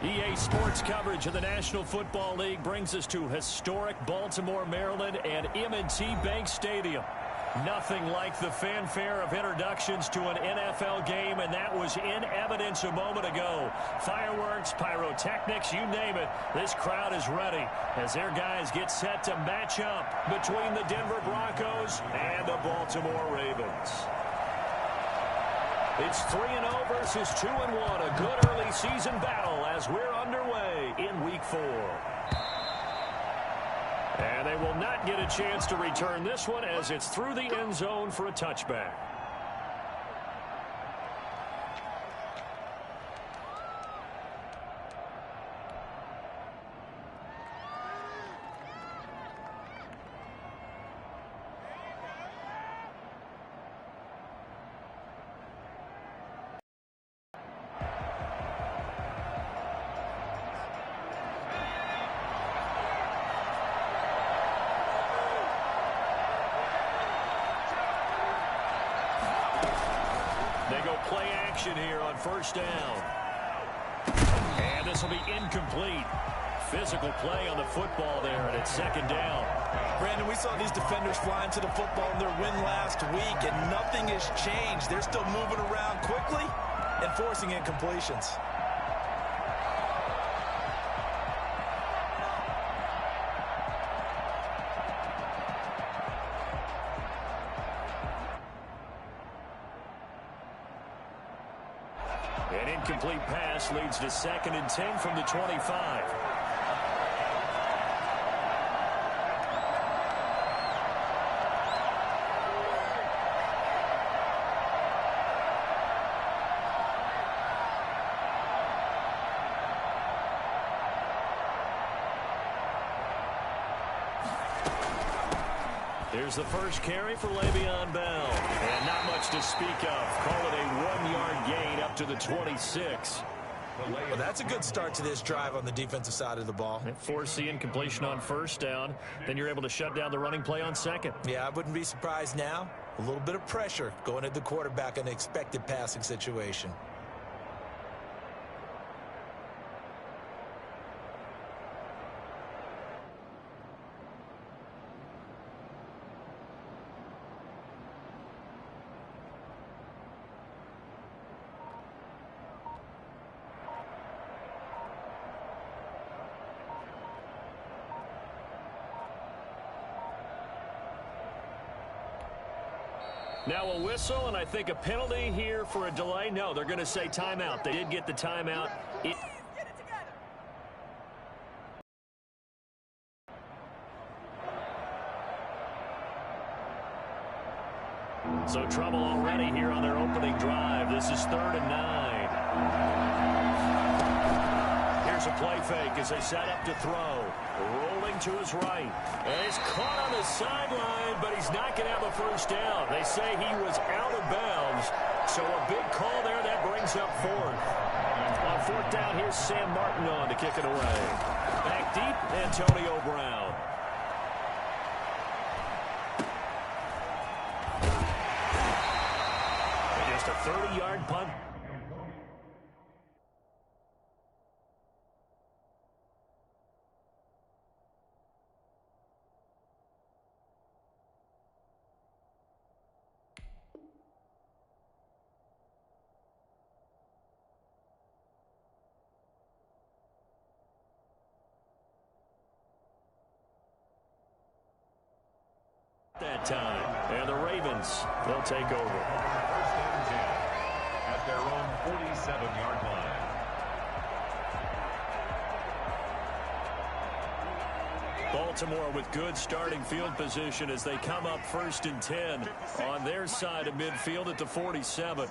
EA Sports coverage of the National Football League brings us to historic Baltimore, Maryland, and M&T Bank Stadium. Nothing like the fanfare of introductions to an NFL game, and that was in evidence a moment ago. Fireworks, pyrotechnics, you name it. This crowd is ready as their guys get set to match up between the Denver Broncos and the Baltimore Ravens. It's 3-0 versus 2-1. A good early season battle as we're underway in Week 4. And they will not get a chance to return this one as it's through the end zone for a touchback. They go play action here on first down. And this will be incomplete. Physical play on the football there, and it's second down. Brandon, we saw these defenders flying to the football in their win last week, and nothing has changed. They're still moving around quickly and forcing incompletions. An incomplete pass leads to 2nd and 10 from the 25. Here's the first carry for Le'Veon Bell. And not much to speak of. Call it a 1-yard gain up to the 26. Well, that's a good start to this drive on the defensive side of the ball. Force the incompletion on first down. Then you're able to shut down the running play on second. Yeah, I wouldn't be surprised now. A little bit of pressure going at the quarterback in an expected passing situation. Now a whistle, and I think a penalty here for a delay. No, they're going to say timeout. They did get the timeout. So trouble already here on their opening drive. This is 3rd and 9. Here's a play fake as they set up to throw. Rolling to his right. And he's caught on the sideline, but he's not going to have a first down. They say he was out of bounds. So a big call there that brings up 4th. On 4th down, here's Sam Martin on to kick it away. Back deep, Antonio Brown. And just a 30-yard punt. That time, and the Ravens, they'll take over. First and 10 at their own 47-yard line. Baltimore with good starting field position as they come up 1st and 10 on their side of midfield at the 47.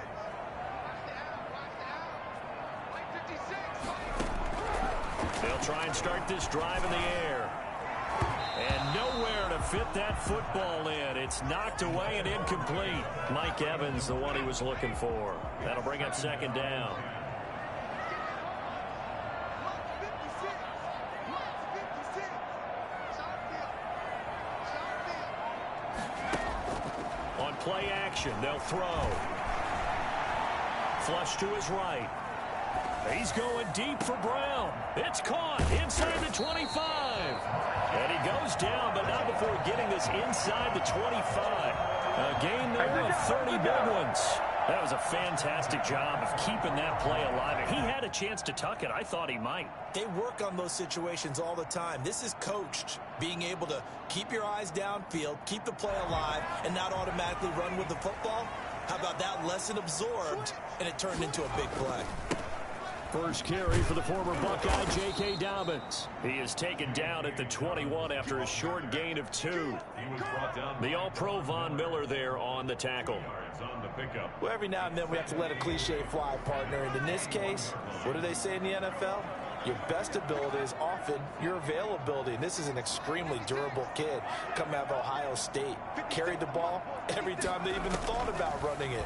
They'll try and start this drive in the air. And nowhere to fit that football in. It's knocked away and incomplete. Mike Evans, the one he was looking for. That'll bring up 2nd down. Play action. They'll throw. Flush to his right. He's going deep for Brown. It's caught inside the 25. And he goes down, but not before getting this inside the 25. A gain there of 30 big ones. That was a fantastic job of keeping that play alive. If he had a chance to tuck it, I thought he might. They work on those situations all the time. This is coached, being able to keep your eyes downfield, keep the play alive, and not automatically run with the football. How about that lesson absorbed, and it turned into a big play. First carry for the former Buckeye, J.K. Dobbins. He is taken down at the 21 after a short gain of 2. The All-Pro Von Miller there on the tackle. Well, every now and then we have to let a cliche fly, partner. And in this case, what do they say in the NFL? Your best ability is often your availability. And this is an extremely durable kid coming out of Ohio State. Carried the ball every time they even thought about running it.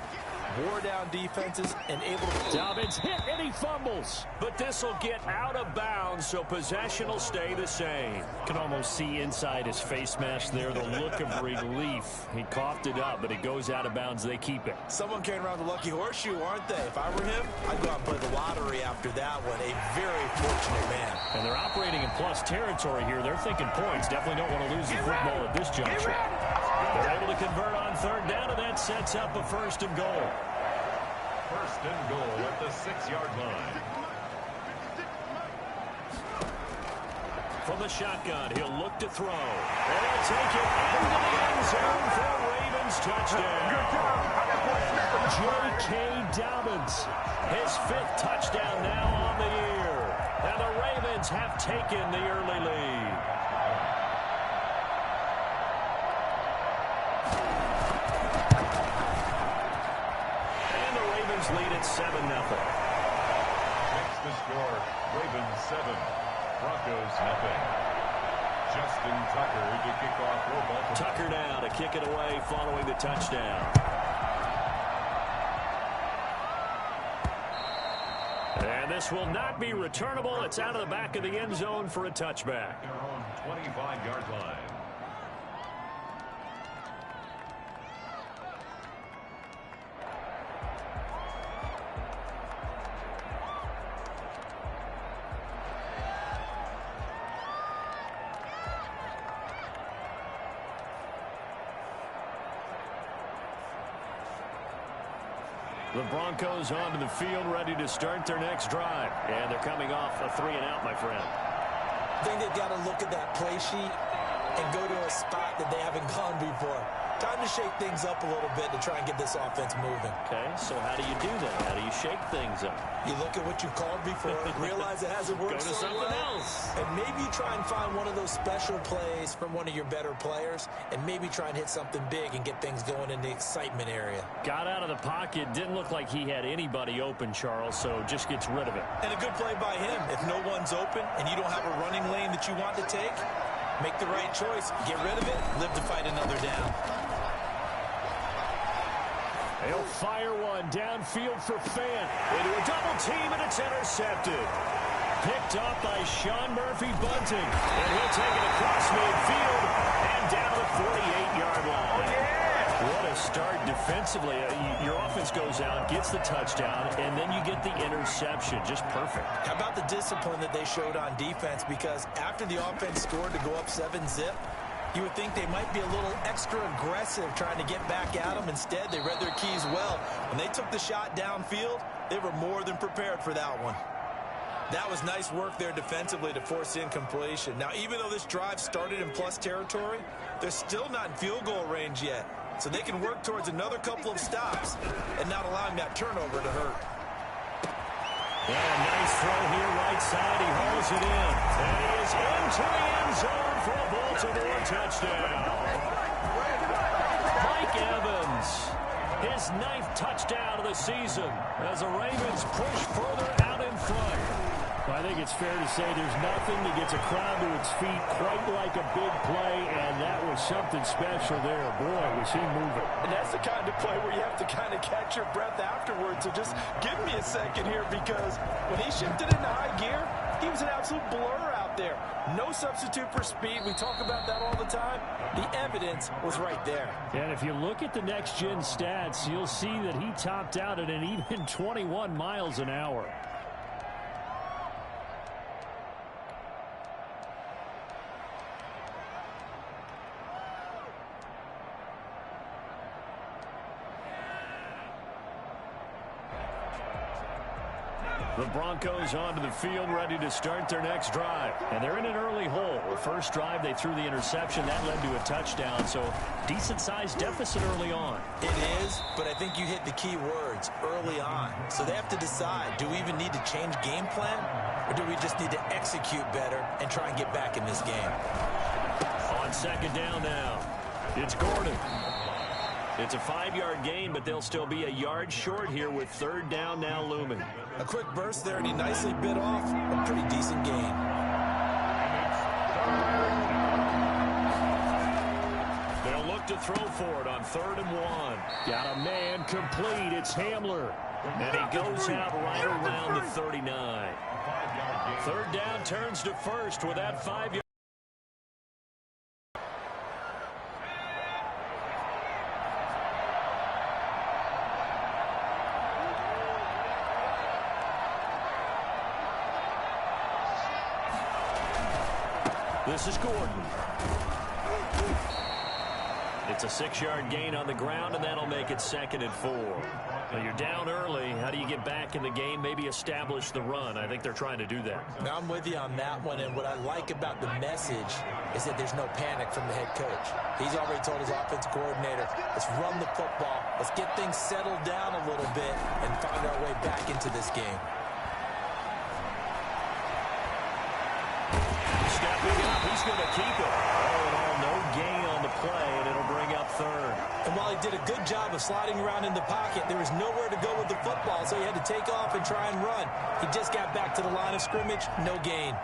Wore down defenses and able to... Dobbins hit and he fumbles. But this will get out of bounds, so possession will stay the same. Can almost see inside his face mask there the look of relief. He coughed it up, but it goes out of bounds. They keep it. Someone carrying around the lucky horseshoe, aren't they? If I were him, I'd go out and play the lottery after that one. A very fortunate man. And they're operating in plus territory here. They're thinking points. Definitely don't want to lose the football at this juncture. They're able to convert on third down, and that sets up a first and goal. First and goal at the 6-yard line. From the shotgun, he'll look to throw. And he'll take it into the end zone for a Ravens touchdown. J.K. Dobbins, his 5th touchdown now on the year. And the Ravens have taken the early lead. Lead at 7-0. Next to score, Ravens 7, Broncos 0. Justin Tucker to kick off for Baltimore. Tucker now to kick it away following the touchdown. And this will not be returnable. It's out of the back of the end zone for a touchback. Their own 25-yard line. The Broncos onto the field, ready to start their next drive. And they're coming off a 3-and-out, my friend. I think they've got to look at that play sheet and go to a spot that they haven't gone before. Time to shake things up a little bit to try and get this offense moving. Okay, so how do you do that? How do you shake things up? You look at what you called before, realize it hasn't worked Go to so something well, else. and maybe you try and find one of those special plays from one of your better players, and maybe try and hit something big and get things going in the excitement area. Got out of the pocket. Didn't look like he had anybody open, Charles, so just gets rid of it. And a good play by him. If no one's open and you don't have a running lane that you want to take, make the right choice. Get rid of it. Live to fight another down. He'll fire one downfield for Fant. Into a double team, and it's intercepted. Picked up by Sean Murphy-Bunting. And he'll take it across midfield and down the 48-yard line. What a start defensively. Your offense goes out, gets the touchdown, and then you get the interception. Just perfect. How about the discipline that they showed on defense? Because after the offense scored to go up 7-zip, you would think they might be a little extra aggressive trying to get back at them. Instead, they read their keys well. When they took the shot downfield, they were more than prepared for that one. That was nice work there defensively to force incompletion. Now, even though this drive started in plus territory, they're still not in field goal range yet. So they can work towards another couple of stops and not allowing that turnover to hurt. Yeah, nice throw here right side. He hauls it in. And he is into the end zone for a Baltimore touchdown. Mike Evans, his 9th touchdown of the season as the Ravens push further out in front. I think it's fair to say there's nothing that gets a crowd to its feet quite like a big play, and that was something special there. Boy, was he moving. And that's the kind of play where you have to kind of catch your breath afterwards. So just give me a second here, because when he shifted into high gear, he was an absolute blur out there. No substitute for speed. We talk about that all the time. The evidence was right there. And if you look at the next-gen stats, you'll see that he topped out at an even 21 miles an hour. The Broncos onto the field, ready to start their next drive. And they're in an early hole. The first drive, they threw the interception. That led to a touchdown, so decent-sized deficit early on. It is, but I think you hit the key words, early on. So they have to decide, do we even need to change game plan, or do we just need to execute better and try and get back in this game? On second down now, it's Gordon. It's a 5-yard gain, but they'll still be a yard short here with third down now looming. A quick burst there, and he nicely bit off a pretty decent gain. They'll look to throw for it on 3rd and 1. Got a man complete. It's Hamler. And he goes out right around the 39. Third down turns to first with that 5-yard. This is Gordon. It's a 6-yard gain on the ground, and that'll make it 2nd and 4. Now you're down early. How do you get back in the game, maybe establish the run? I think they're trying to do that. Now I'm with you on that one, and what I like about the message is that there's no panic from the head coach. He's already told his offensive coordinator, let's run the football, let's get things settled down a little bit, and find our way back into this game. Stepping up, he's going to keep it. All in all, no gain on the play, and it'll bring up 3rd. And while he did a good job of sliding around in the pocket, there was nowhere to go with the football, so he had to take off and try and run. He just got back to the line of scrimmage, no gain.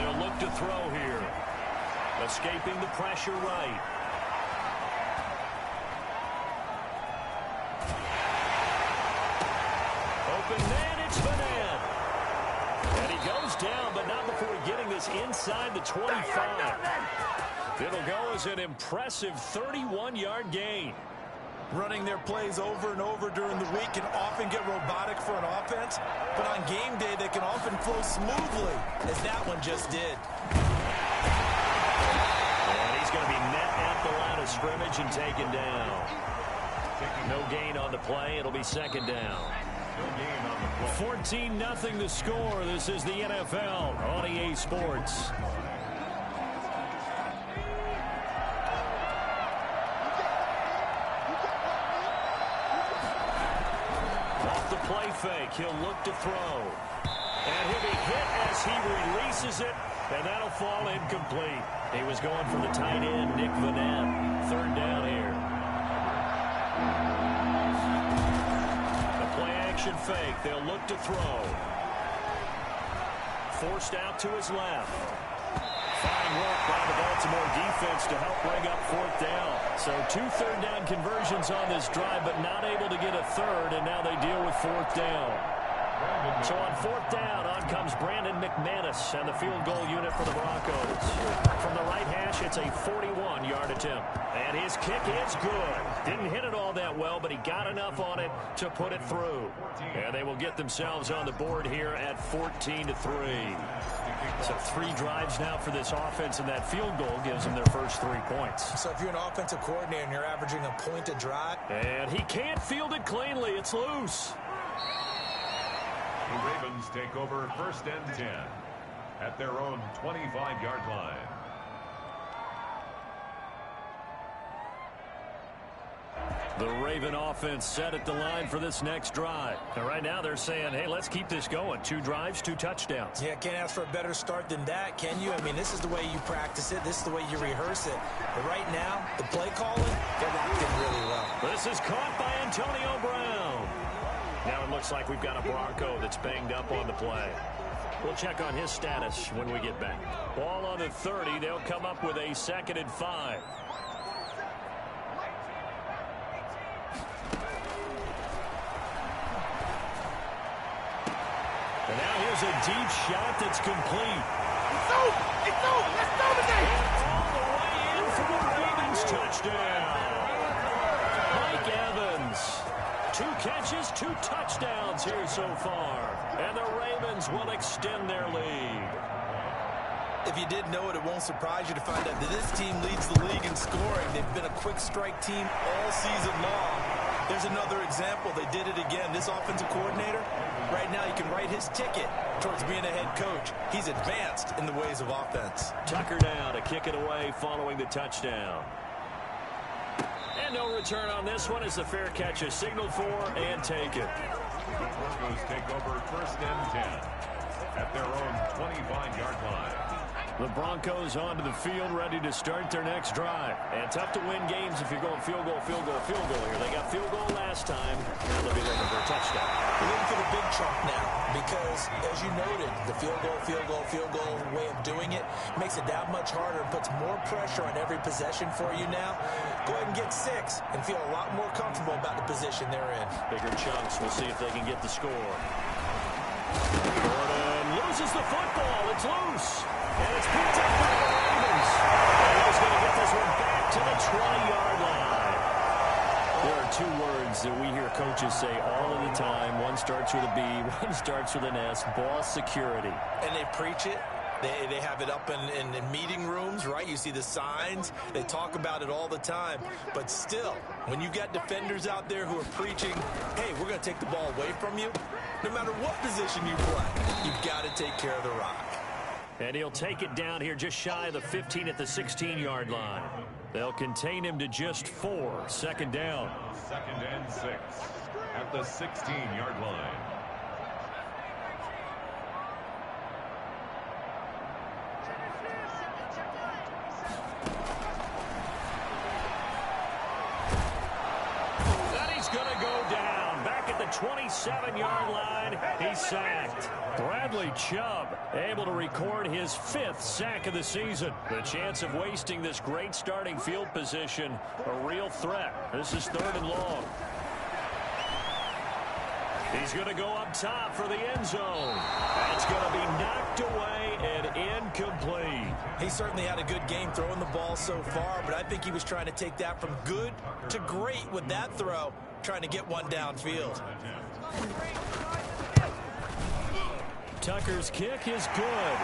They'll look to throw here. Escaping the pressure right. Open man, it's Vanette. And he goes down, but not before getting this inside the 25. It'll go as an impressive 31-yard gain. Running their plays over and over during the week can often get robotic for an offense, but on game day they can often flow smoothly, as that one just did. And he's going to be met at the line of scrimmage and taken down. No gain on the play. It'll be 2nd down. 14-0 the score. This is the NFL on EA Sports. Off the play fake, he'll look to throw. And he'll be hit as he releases it, and that'll fall incomplete. He was going for the tight end, Nick Vanette. 3rd down here. Fake. They'll look to throw. Forced out to his left. Fine work by the Baltimore defense to help bring up 4th down. So 2 third-down conversions on this drive, but not able to get a 3rd, and now they deal with 4th down. So on 4th down, on comes Brandon McManus and the field goal unit for the Broncos. From the right hash, it's a 41-yard attempt. And his kick is good. Didn't hit it all that well, but he got enough on it to put it through. And they will get themselves on the board here at 14-3. So 3 drives now for this offense, and that field goal gives them their first 3 points. So if you're an offensive coordinator and you're averaging a point a drive. And he can't field it cleanly. It's loose. The Ravens take over 1st and 10 at their own 25-yard line. The Raven offense set at the line for this next drive. And right now they're saying, hey, let's keep this going. 2 drives, 2 touchdowns. Yeah, can't ask for a better start than that, can you? I mean, this is the way you practice it. This is the way you rehearse it. But right now, the play calling, they're locked in really well. This is caught by Antonio Brown. Now it looks like we've got a Bronco that's banged up on the play. We'll check on his status when we get back. Ball on the 30. They'll come up with a 2nd and 5. And now here's a deep shot that's complete. It's over! It's over! Let's dominate! And all the way in for the Ravens touchdown. Mike Evans. 2 catches, 2 touchdowns here so far. And the Ravens will extend their lead. If you didn't know it, it won't surprise you to find out that this team leads the league in scoring. They've been a quick strike team all season long. There's another example. They did it again. This offensive coordinator, right now, you can write his ticket towards being a head coach. He's advanced in the ways of offense. Tucker now to kick it away following the touchdown. And no return on this one as the fair catch is signaled for and taken. The Broncos take over 1st and 10 at their own 25-yard line. The Broncos onto the field, ready to start their next drive. And tough to win games if you're going field goal, field goal, field goal here. They got field goal last time. Now they'll be looking for a touchdown. They're looking for the big chunk now because, as you noted, the field goal way of doing it makes it that much harder and puts more pressure on every possession for you now. Go ahead and get 6 and feel a lot more comfortable about the position they're in. Bigger chunks. We'll see if they can get the score. Gordon loses the football. It's loose. And it's picked up by the Ravens. And he's going to get this one back to the 20-yard line. There are 2 words that we hear coaches say all of the time. One starts with a B, one starts with an S. Ball security. And they preach it. They have it up in meeting rooms, right? You see the signs. They talk about it all the time. But still, when you got defenders out there who are preaching, hey, we're going to take the ball away from you, no matter what position you play, you've got to take care of the rock. And he'll take it down here just shy of the 15 at the 16-yard line. They'll contain him to just 4. 2nd down. 2nd and 6 at the 16-yard line. And he's going to go down. Back at the 27-yard line, he's sacked. Bradley Chubb able to record his 5th sack of the season. The chance of wasting this great starting field position, a real threat. This is 3rd and long. He's going to go up top for the end zone. That's going to be knocked away and incomplete. He certainly had a good game throwing the ball so far, but I think he was trying to take that from good to great with that throw, trying to get one downfield. Tucker's kick is good.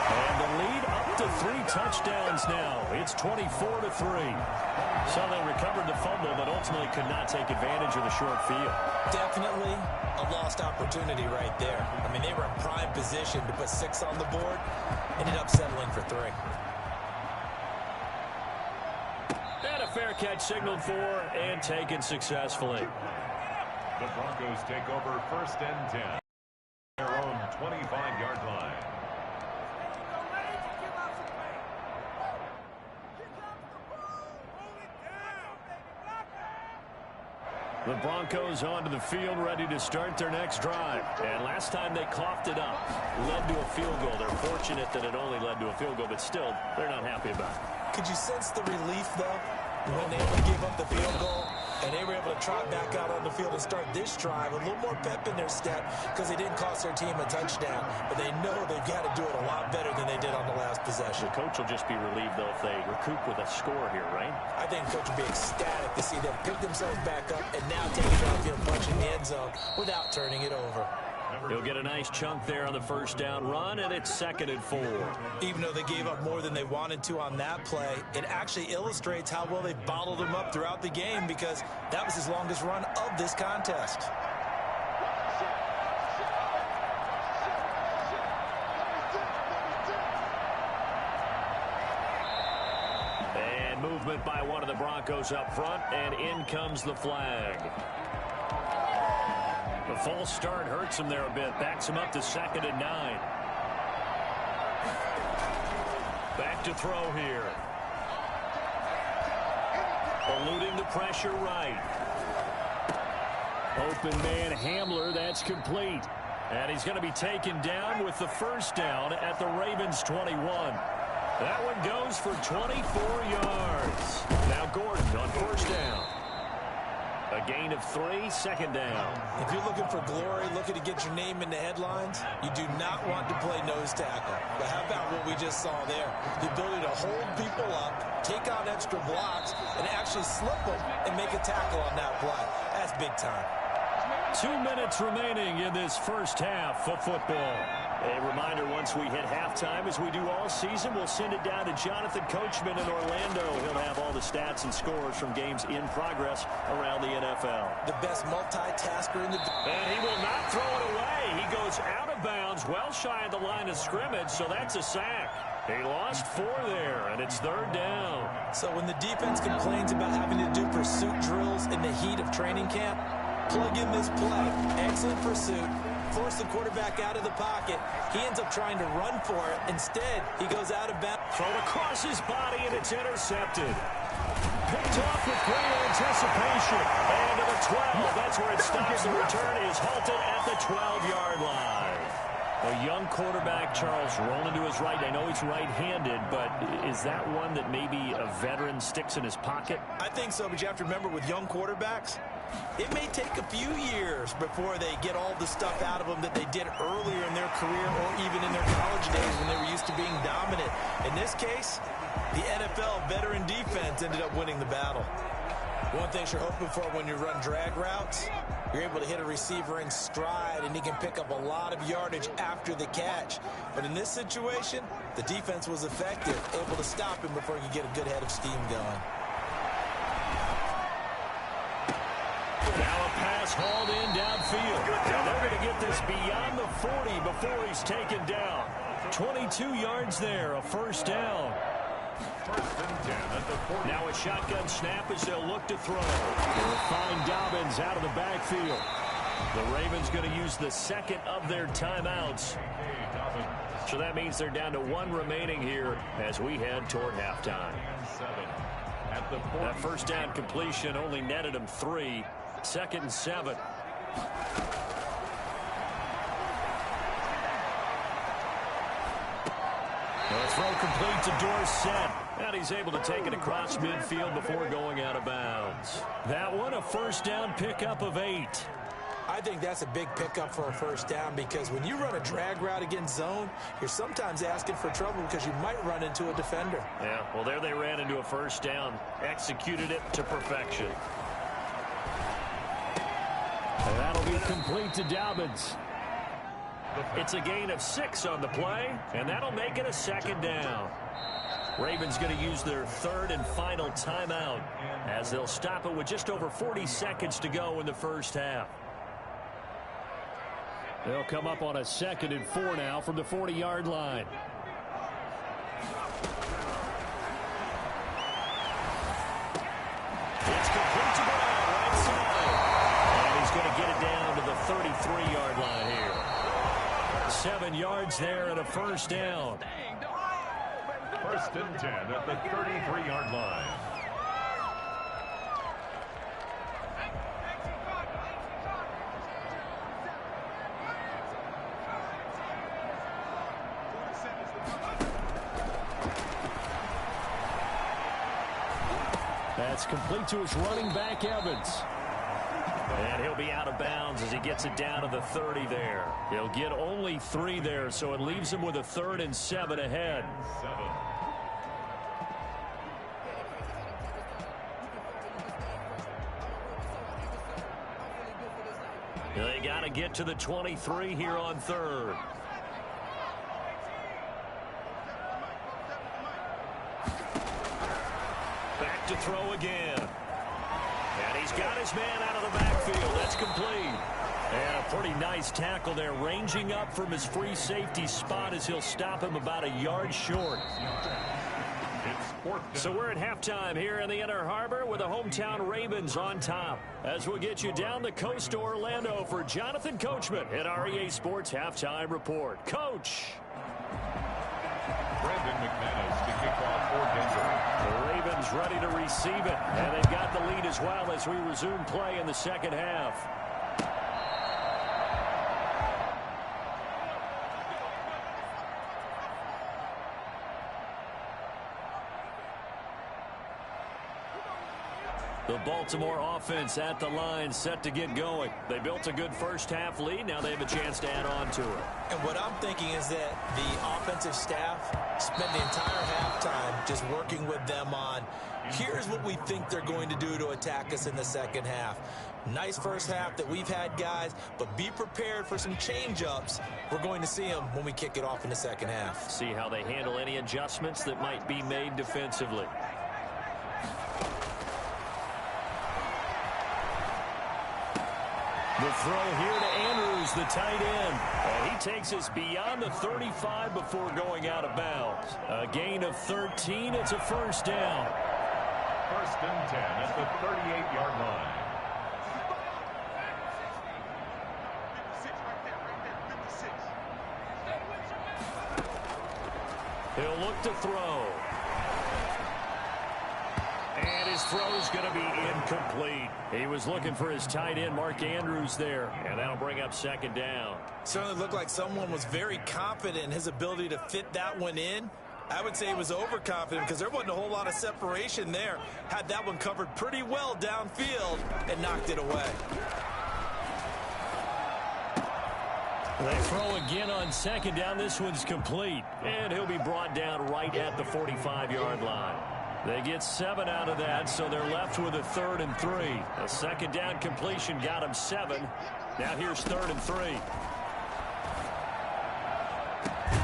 And the lead up to 3 touchdowns now. It's 24-3. So they recovered the fumble, but ultimately could not take advantage of the short field. Definitely A lost opportunity right there. I mean, they were in prime position to put 6 on the board. Ended up settling for 3. And a fair catch signaled for and taken successfully. The Broncos take over 1st and 10. Their own 25-yard line. The Broncos onto the field, ready to start their next drive. And last time they coughed it up, led to a field goal. They're fortunate that it only led to a field goal, but still, they're not happy about it. Could you sense the relief, though, when they only gave up the field goal and they were able to trot back out on the field and start this drive with a little more pep in their step because they didn't cost their team a touchdown, but they know they've got to do it a lot better than they did on the last possession. The coach will just be relieved, though, if they recoup with a score here, right? I think the coach will be ecstatic to see them pick themselves back up and now take a downfield punch in the end zone without turning it over. He'll get a nice chunk there on the first down run, and it's 2nd and 4. Even though they gave up more than they wanted to on that play, it actually illustrates how well they bottled them up throughout the game because that was his longest run of this contest. And movement by one of the Broncos up front, and in comes the flag. The false start hurts him there a bit. Backs him up to 2nd and 9. Back to throw here. Eluding the pressure right. Open man Hamler, that's complete. And he's going to be taken down with the first down at the Ravens 21. That one goes for 24 yards. Now Gordon on first down. A gain of 3, 2nd down. If you're looking for glory, looking to get your name in the headlines, you do not want to play nose tackle. But how about what we just saw there? The ability to hold people up, take out extra blocks, and actually slip them and make a tackle on that play. That's big time. 2 minutes remaining in this first half of football. A reminder, once we hit halftime, as we do all season, we'll send it down to Jonathan Coachman in Orlando. He'll have all the stats and scores from games in progress around the NFL. The best multitasker in the... And he will not throw it away. He goes out of bounds, well shy of the line of scrimmage, so that's a sack. He lost 4 there, and it's 3rd down. So when the defense complains about having to do pursuit drills in the heat of training camp, plug in this play. Excellent pursuit. Force the quarterback out of the pocket. He ends up trying to run for it. Instead, he goes out of bounds. Thrown across his body, and it's intercepted. Picked off with great anticipation. And to the 12. That's where it stops. The return is halted at the 12-yard line. A young quarterback, Charles, rolling to his right. I know he's right-handed, but is that one that maybe a veteran sticks in his pocket? I think so, but you have to remember with young quarterbacks, it may take a few years before they get all the stuff out of them that they did earlier in their career or even in their college days when they were used to being dominant. In this case, the NFL veteran defense ended up winning the battle. One thing you're hoping for when you run drag routes, you're able to hit a receiver in stride and he can pick up a lot of yardage after the catch. But in this situation, the defense was effective, able to stop him before he could get a good head of steam going. Now a pass hauled in downfield. And they're going to get this beyond the 40 before he's taken down. 22 yards there, a 1st down. 1st and 10 at the 40. Now a shotgun snap as they'll look to throw. They'll find Dobbins out of the backfield. The Ravens going to use the 2nd of their timeouts. So that means they're down to 1 remaining here as we head toward halftime. That 1st down completion only netted him 3. 2nd and 7. The throw complete to Dorsett. And he's able to take it across midfield before going out of bounds. That one, a 1st down pickup of 8. I think that's a big pickup for a 1st down because when you run a drag route against zone, you're sometimes asking for trouble because you might run into a defender. Yeah, well, there they ran into a 1st down. Executed it to perfection. And that'll be complete to Dobbins. It's a gain of 6 on the play, and that'll make it a 2nd down. Ravens going to use their 3rd and final timeout as they'll stop it with just over 40 seconds to go in the 1st half. They'll come up on a 2nd and 4 now from the 40-yard line. It's complete to Brown, right side. And he's going to get it down to the 33-yard line here. 7 yards there and a 1st down. 1st and 10 at the 33-yard line. That's complete to his running back, Evans. And he'll be out of bounds as he gets it down to the 30 there. He'll get only 3 there, so it leaves him with a 3rd and 7 ahead. They got to get to the 23 here on 3rd. Back to throw again. And he's got his man out of the backfield. That's complete. And a pretty nice tackle there, ranging up from his free safety spot as he'll stop him about a yard short. So we're at halftime here in the Inner Harbor with the hometown Ravens on top. As we'll get you down the coast to Orlando for Jonathan Coachman at our EA Sports Halftime Report. Coach. Brandon McManus to kick off for Denver. The Ravens ready to receive it, and they've got the lead as well as we resume play in the 2nd half. The Baltimore offense at the line, set to get going. They built a good first-half lead. Now they have a chance to add on to it. And what I'm thinking is that the offensive staff spent the entire halftime just working with them on, here's what we think they're going to do to attack us in the second half. Nice first half that we've had, guys, but be prepared for some change-ups. We're going to see them when we kick it off in the second half. See how they handle any adjustments that might be made defensively. The throw here to Andrews, the tight end. And he takes us beyond the 35 before going out of bounds. A gain of 13. It's a first down. First and 10 at the 38-yard line. He'll look to throw. And his throw is going to be incomplete. He was looking for his tight end, Mark Andrews, there. And that'll bring up second down. Certainly looked like someone was very confident in his ability to fit that one in. I would say he was overconfident because there wasn't a whole lot of separation there. Had that one covered pretty well downfield and knocked it away. They throw again on second down. This one's complete. And he'll be brought down right at the 45-yard line. They get 7 out of that, so they're left with a 3rd and 3. A second down completion got him 7. Now here's 3rd and 3.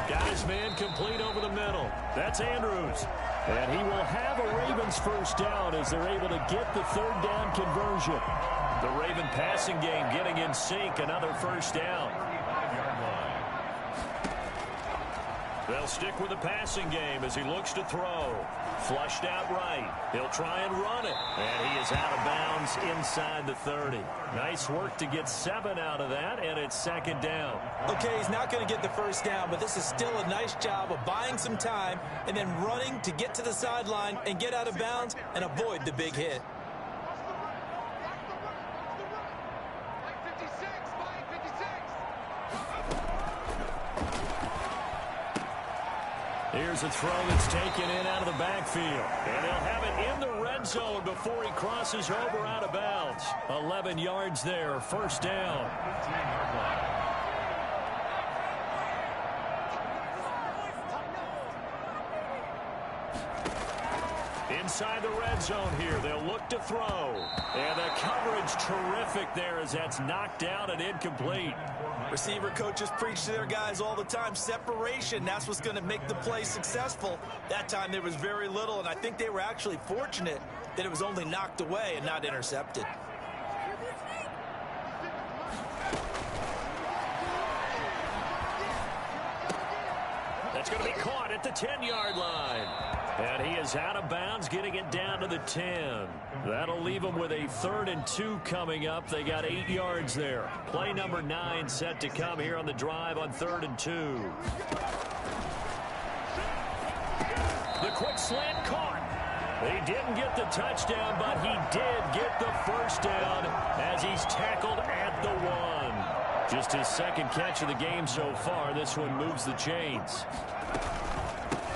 Got his man complete over the middle. That's Andrews. And he will have a Ravens first down as they're able to get the 3rd down conversion. The Raven passing game getting in sync. Another first down. They'll stick with the passing game as he looks to throw. Flushed out right. He'll try and run it. And he is out of bounds inside the 30. Nice work to get 7 out of that, and it's second down. Okay, he's not going to get the first down, but this is still a nice job of buying some time and then running to get to the sideline and get out of bounds and avoid the big hit. Here's a throw that's taken in out of the backfield. And they'll have it in the red zone before he crosses over out of bounds. 11 yards there, first down. Inside the red zone here, they'll look to throw. And the coverage terrific there as that's knocked out and incomplete. Receiver coaches preach to their guys all the time. Separation, that's what's going to make the play successful. That time there was very little, and I think they were actually fortunate that it was only knocked away and not intercepted. That's going to be caught at the 10-yard line. And he is out of bounds, getting it down to the 10. That'll leave him with a 3rd and 2 coming up. They got 8 yards there. Play number 9 set to come here on the drive on 3rd and 2. The quick slant caught. He didn't get the touchdown, but he did get the first down as he's tackled at the 1. Just his second catch of the game so far. This one moves the chains.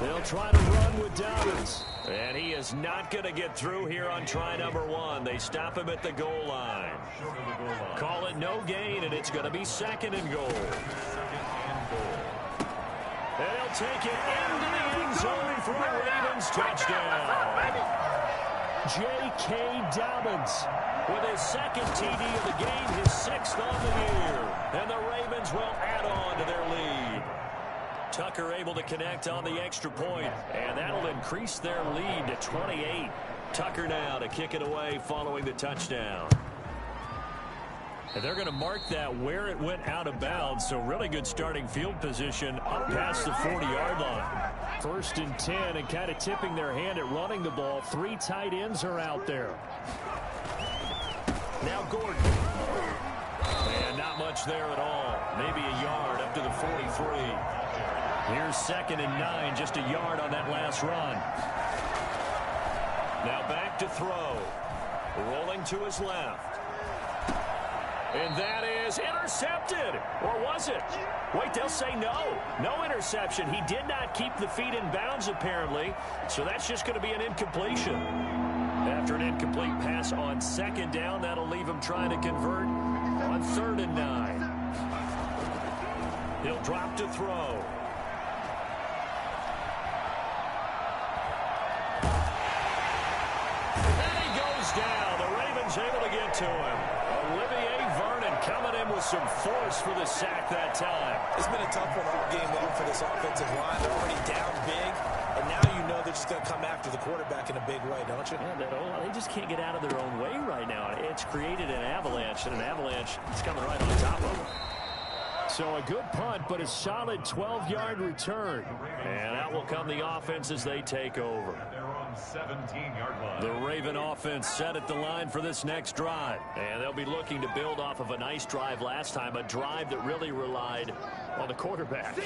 They'll try to run with Dobbins. And he is not going to get through here on try number 1. They stop him at the goal line. Call it no gain, and it's going to be 2nd and goal. They'll take it into the end zone for a Ravens touchdown. J.K. Dobbins with his 2nd TD of the game, his 6th on the year. And the Ravens will add on to their lead. Tucker able to connect on the extra point, and that'll increase their lead to 28. Tucker now to kick it away following the touchdown. And they're going to mark that where it went out of bounds, so really good starting field position up past the 40-yard line. 1st and 10, and kind of tipping their hand at running the ball. 3 tight ends are out there. Now Gordon. And not much there at all. Maybe a yard up to the 43. Here's 2nd and 9, just a yard on that last run. Now back to throw. Rolling to his left. And that is intercepted. Or was it? Wait, they'll say no. No interception. He did not keep the feet in bounds, apparently. So that's just going to be an incompletion. After an incomplete pass on second down, that'll leave him trying to convert on 3rd and 9. He'll drop to throw. And he goes down. The Ravens able to get to him. Olivier Vernon coming in with some force for the sack that time. It's been a tough one all game long for this offensive line. They're already down big, and now you know they're just going to come after the quarterback in a big way, don't you? Yeah, they just can't get out of their own way right now. It's created an avalanche, and an avalanche is coming right on top of them. So a good punt, but a solid 12-yard return. And out will come the offense as they take over. They're on 17-yard line. The Raven offense set at the line for this next drive. And they'll be looking to build off of a nice drive last time, a drive that really relied on the quarterback.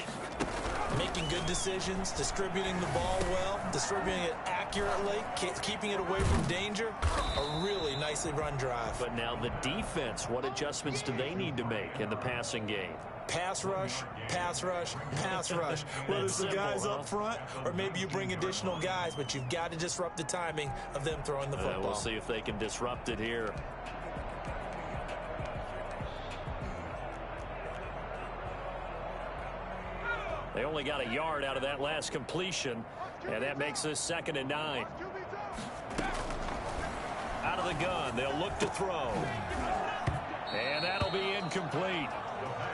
Making good decisions, distributing the ball well, distributing it accurately, keeping it away from danger. A really nicely run drive. But now the defense, what adjustments do they need to make in the passing game? Pass rush, pass rush, pass rush. Whether it's the guys up front or maybe you bring additional guys, but you've got to disrupt the timing of them throwing the football. We'll see if they can disrupt it here. They only got a yard out of that last completion, and that makes this 2nd and 9. Out of the gun, they'll look to throw. And that'll be incomplete.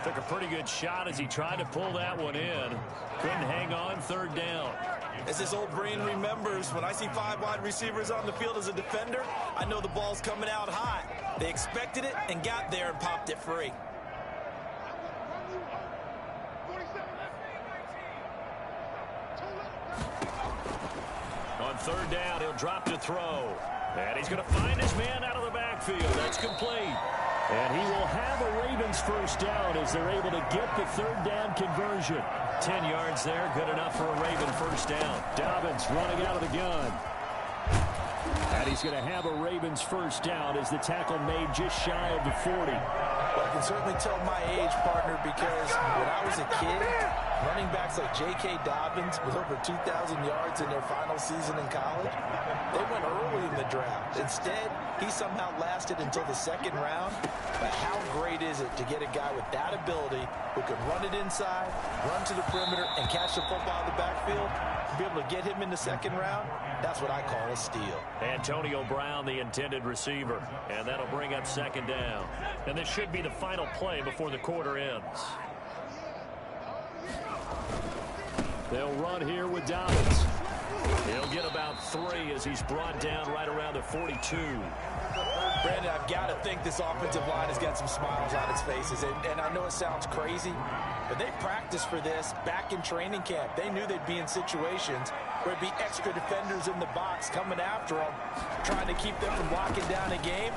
Took a pretty good shot as he tried to pull that one in. Couldn't hang on 3rd down. As his old brain remembers, when I see 5 wide receivers on the field as a defender, I know the ball's coming out hot. They expected it and got there and popped it free. On 3rd down, he'll drop to throw. And he's going to find his man out of the backfield. That's complete. And he will have a Ravens first down as they're able to get the 3rd down conversion. 10 yards there, good enough for a Raven first down. Dobbins running out of the gun. And he's going to have a Ravens first down as the tackle made just shy of the 40. Well, I can certainly tell my age, partner, because when I was a kid, running backs like J.K. Dobbins with over 2,000 yards in their final season in college, they went early in the draft. Instead, he somehow lasted until the 2nd round. But how great is it to get a guy with that ability who can run it inside, run to the perimeter, and catch the football in the backfield? To be able to get him in the 2nd round, that's what I call a steal. Antonio Brown, the intended receiver. And that'll bring up 2nd down. And this should be the final play before the quarter ends. They'll run here with Dobbins. He'll get about 3 as he's brought down right around the 42. Brandon, I've got to think this offensive line has got some smiles on its faces. And I know it sounds crazy, but they practiced for this back in training camp. They knew they'd be in situations where it'd be extra defenders in the box coming after them, trying to keep them from locking down a game.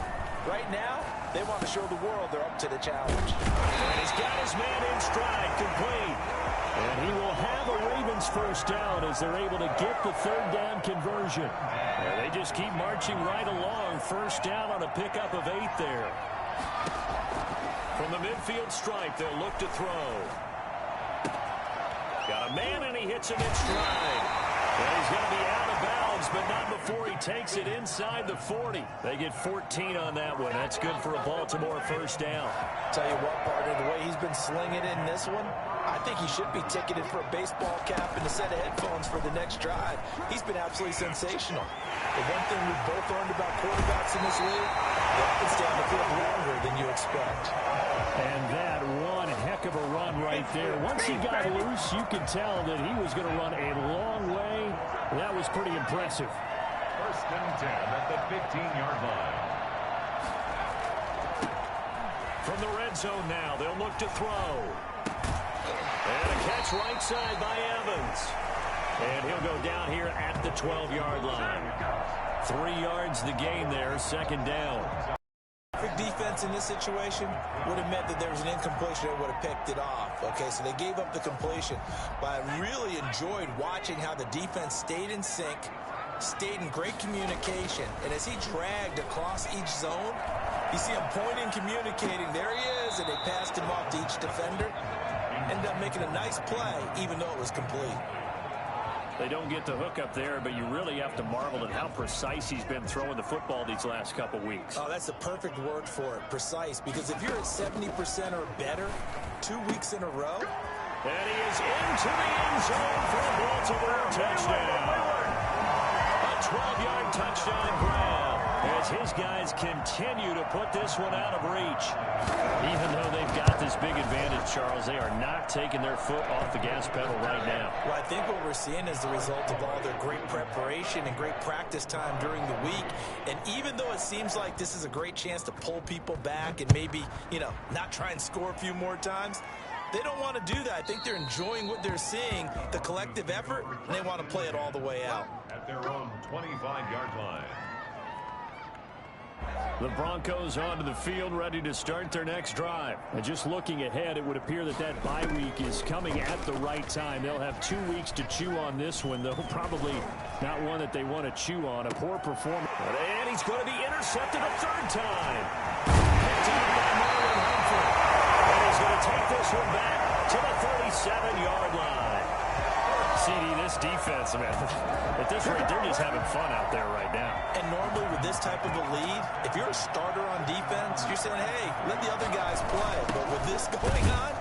Right now, they want to show the world they're up to the challenge. And he's got his man in stride, complete. And he will have a Ravens first down as they're able to get the 3rd down conversion. And they just keep marching right along. First down on a pickup of 8 there. From the midfield stripe, they'll look to throw. Got a man, and he hits him in stride. And he's going to be out of bounds, but not before he takes it inside the 40. They get 14 on that one. That's good for a Baltimore first down. Tell you what, partner, the way he's been slinging in this one, I think he should be ticketed for a baseball cap and a set of headphones for the next drive. He's been absolutely sensational. The one thing we've both learned about quarterbacks in this league, they often stay on the field longer than you expect. And that one heck of a run right there. Once he got loose, you could tell that he was going to run a long way. That was pretty impressive. 1st and 10 at the 15-yard line. From the red zone now, they'll look to throw. And a catch right side by Evans. And he'll go down here at the 12-yard line. 3 yards the gain there, 2nd down. Perfect defense in this situation would have meant that there was an incompletion and would have picked it off. Okay, so they gave up the completion. But I really enjoyed watching how the defense stayed in sync, stayed in great communication. And as he dragged across each zone, you see him pointing, communicating. There he is, and they passed him off to each defender. Ended up making a nice play, even though it was complete. They don't get the hook up there, but you really have to marvel at how precise he's been throwing the football these last couple weeks. Oh, that's the perfect word for it, precise, because if you're at 70% or better 2 weeks in a row. And he is into the end zone for a Baltimore touchdown. A 12-yard touchdown grab as his guys continue to put this one out of reach. Even though they've got this big advantage, Charles, they are not taking their foot off the gas pedal right now. Well, I think what we're seeing is the result of all their great preparation and great practice time during the week. And even though it seems like this is a great chance to pull people back and maybe, not try and score a few more times, they don't want to do that. I think they're enjoying what they're seeing, the collective effort, and they want to play it all the way out. At their own 25-yard line. The Broncos onto the field, ready to start their next drive. And just looking ahead, it would appear that bye week is coming at the right time. They'll have 2 weeks to chew on this one, though probably not one that they want to chew on. A poor performance. And he's going to be intercepted a third time. Picked up by Marlon Humphrey. And he's going to take this one back to the 37-yard line. CD, this defense, man, at this rate, they're just having fun out there right now. And normally with this type of a lead, if you're a starter on defense, you're saying, hey, let the other guys play. But with this going on,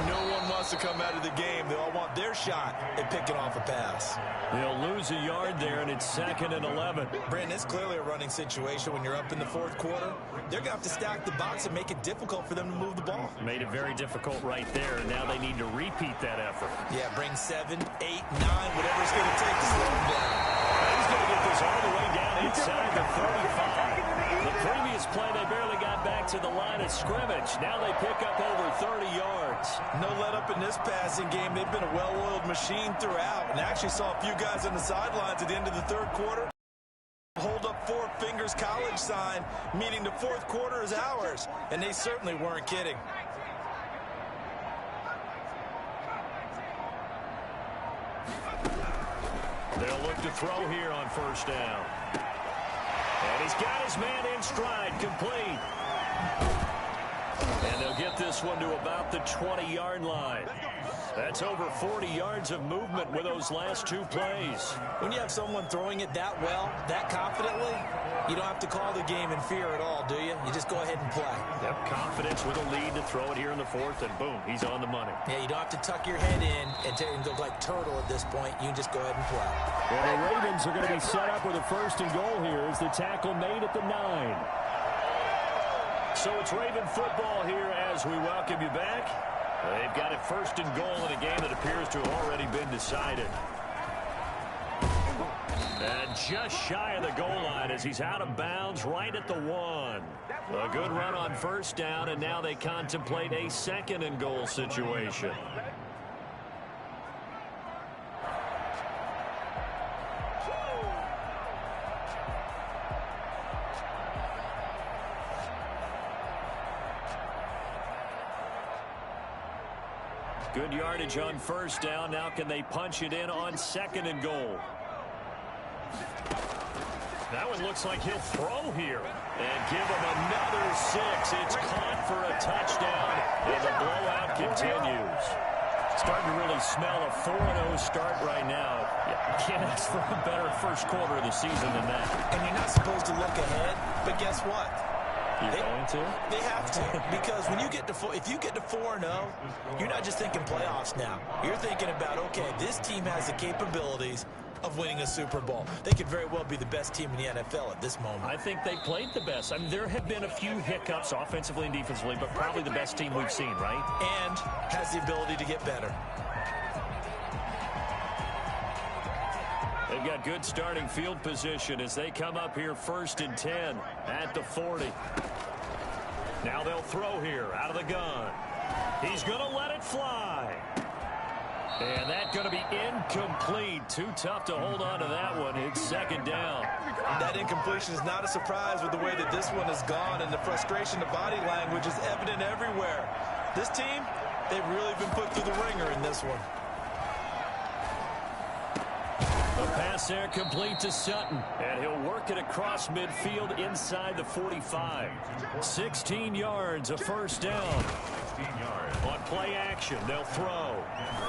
no one wants to come out of the game. They all want their shot at picking off a pass. They'll lose a yard there, and it's 2nd and 11. Brandon, it's clearly a running situation when you're up in the fourth quarter. They're going to have to stack the box and make it difficult for them to move the ball. Made it very difficult right there, and now they need to repeat that effort. Yeah, bring 7, 8, 9, whatever it's going to take to slow them down. He's going to get this all the way down inside the 35. The previous play, they barely got back to the line of scrimmage. Now they pick up over 30 yards. No let up in this passing game. They've been a well-oiled machine throughout. And I actually saw a few guys on the sidelines at the end of the third quarter hold up 4 fingers college sign, meaning the fourth quarter is ours. And they certainly weren't kidding. They'll look to throw here on first down. And he's got his man in stride, complete. And they'll get this one to about the 20-yard line. That's over 40 yards of movement with those last 2 plays. When you have someone throwing it that well, that confidently, you don't have to call the game in fear at all, do you? You just go ahead and play. Yep, confidence with a lead to throw it here in the fourth, and boom, he's on the money. Yeah, you don't have to tuck your head in and go like turtle at this point. You can just go ahead and play. Well, the Ravens are going to be set up with a 1st and goal here as the tackle made at the 9. So it's Raven football here as we welcome you back. They've got it 1st and goal in a game that appears to have already been decided. And just shy of the goal line as he's out of bounds right at the 1. A good run on first down, and now they contemplate a 2nd and goal situation. Good yardage on first down. Now can they punch it in on 2nd and goal? That one looks like he'll throw here and give him another 6. It's caught for a touchdown, and the blowout continues. Starting to really smell a 4-0 start right now. Yeah, can't ask for a better first quarter of the season than that. And you're not supposed to look ahead, but guess what? You're going to? They have to, because when you get to if you get to 4-0, you're not just thinking playoffs now. You're thinking about, okay, this team has the capabilities of winning a Super Bowl. They could very well be the best team in the NFL at this moment. I think they played the best. I mean, there have been a few hiccups offensively and defensively, but probably the best team we've seen, right? And has the ability to get better. They've got good starting field position as they come up here 1st and 10 at the 40. Now they'll throw here out of the gun. He's going to let it fly. And that's going to be incomplete. Too tough to hold on to that one. It's 2nd down. That incompletion is not a surprise with the way that this one has gone, and the frustration, the body language is evident everywhere. This team, they've really been put through the ringer in this one. The pass Pass there complete to Sutton. And he'll work it across midfield inside the 45. 16 yards, a first down. 16 yards. On play action, they'll throw.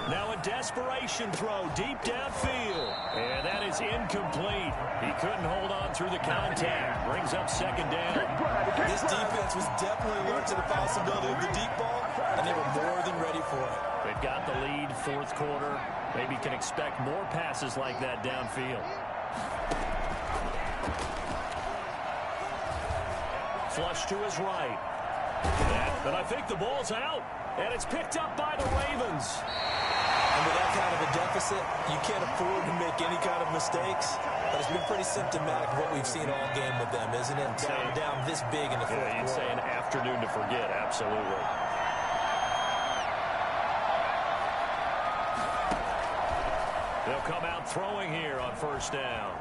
Now a desperation throw deep downfield. And that is incomplete. He couldn't hold on through the contact. Brings up second down. This defense was definitely alert to the possibility of the deep ball, and they were more than ready for it. They've got the lead, fourth quarter. Maybe can expect more passes like that downfield. Flush to his right. But I think the ball's out. And it's picked up by the Ravens. And with that kind of a deficit, you can't afford to make any kind of mistakes. But it's been pretty symptomatic of what we've seen all game with them, isn't it? Down this big in the fourth quarter. You'd say an afternoon to forget, absolutely. They'll come out throwing here on first down.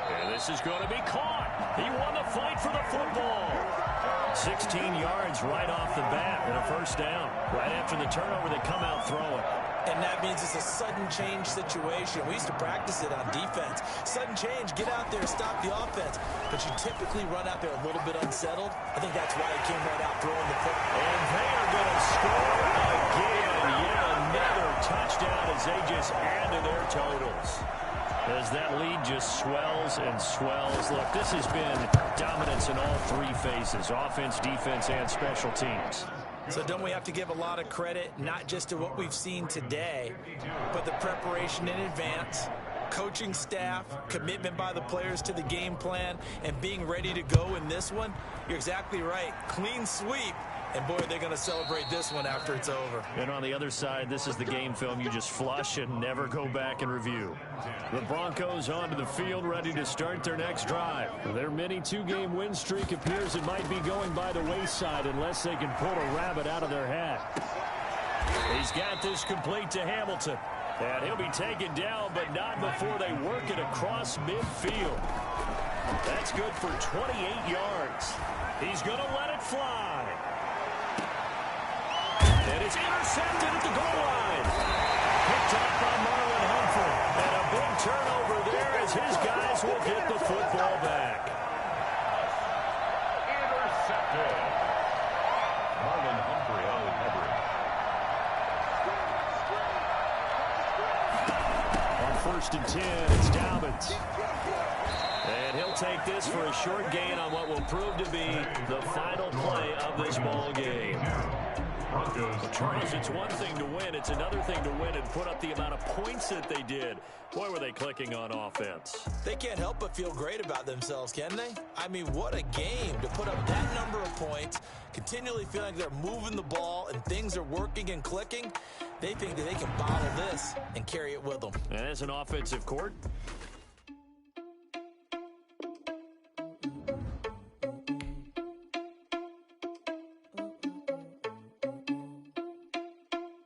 And this is going to be caught. He won the fight for the football. 16 yards right off the bat and a first down. Right after the turnover, they come out throwing. And that means it's a sudden change situation. We used to practice it on defense. Sudden change, get out there, stop the offense. But you typically run out there a little bit unsettled. I think that's why he came right out throwing the football. And they are going to score again. Yet another touchdown as they just add to their totals. As that lead just swells and swells. Look, this has been dominance in all three phases, offense, defense, and special teams. So don't we have to give a lot of credit, not just to what we've seen today, but the preparation in advance, coaching staff, commitment by the players to the game plan, and being ready to go in this one? You're exactly right. Clean sweep. And, boy, they're going to celebrate this one after it's over. And on the other side, this is the game film you just flush and never go back and review. The Broncos onto the field, ready to start their next drive. Their mini two-game win streak appears it might be going by the wayside unless they can pull a rabbit out of their hat. He's got this complete to Hamilton. And he'll be taken down, but not before they work it across midfield. That's good for 28 yards. He's going to let it fly. And it's intercepted at the goal line. Picked up by Marlon Humphrey. And a big turnover there as his guys will get the football back. Intercepted. Marlon Humphrey on the coverage. On 1st and 10, it's Dobbins. And he'll take this for a short gain on what will prove to be the final play of this ball game. Charles, it's one thing to win. It's another thing to win and put up the amount of points that they did. Boy, were they clicking on offense. They can't help but feel great about themselves, can they? I mean, what a game to put up that number of points, continually feeling like they're moving the ball and things are working and clicking. They think that they can bottle this and carry it with them. And as an offensive court,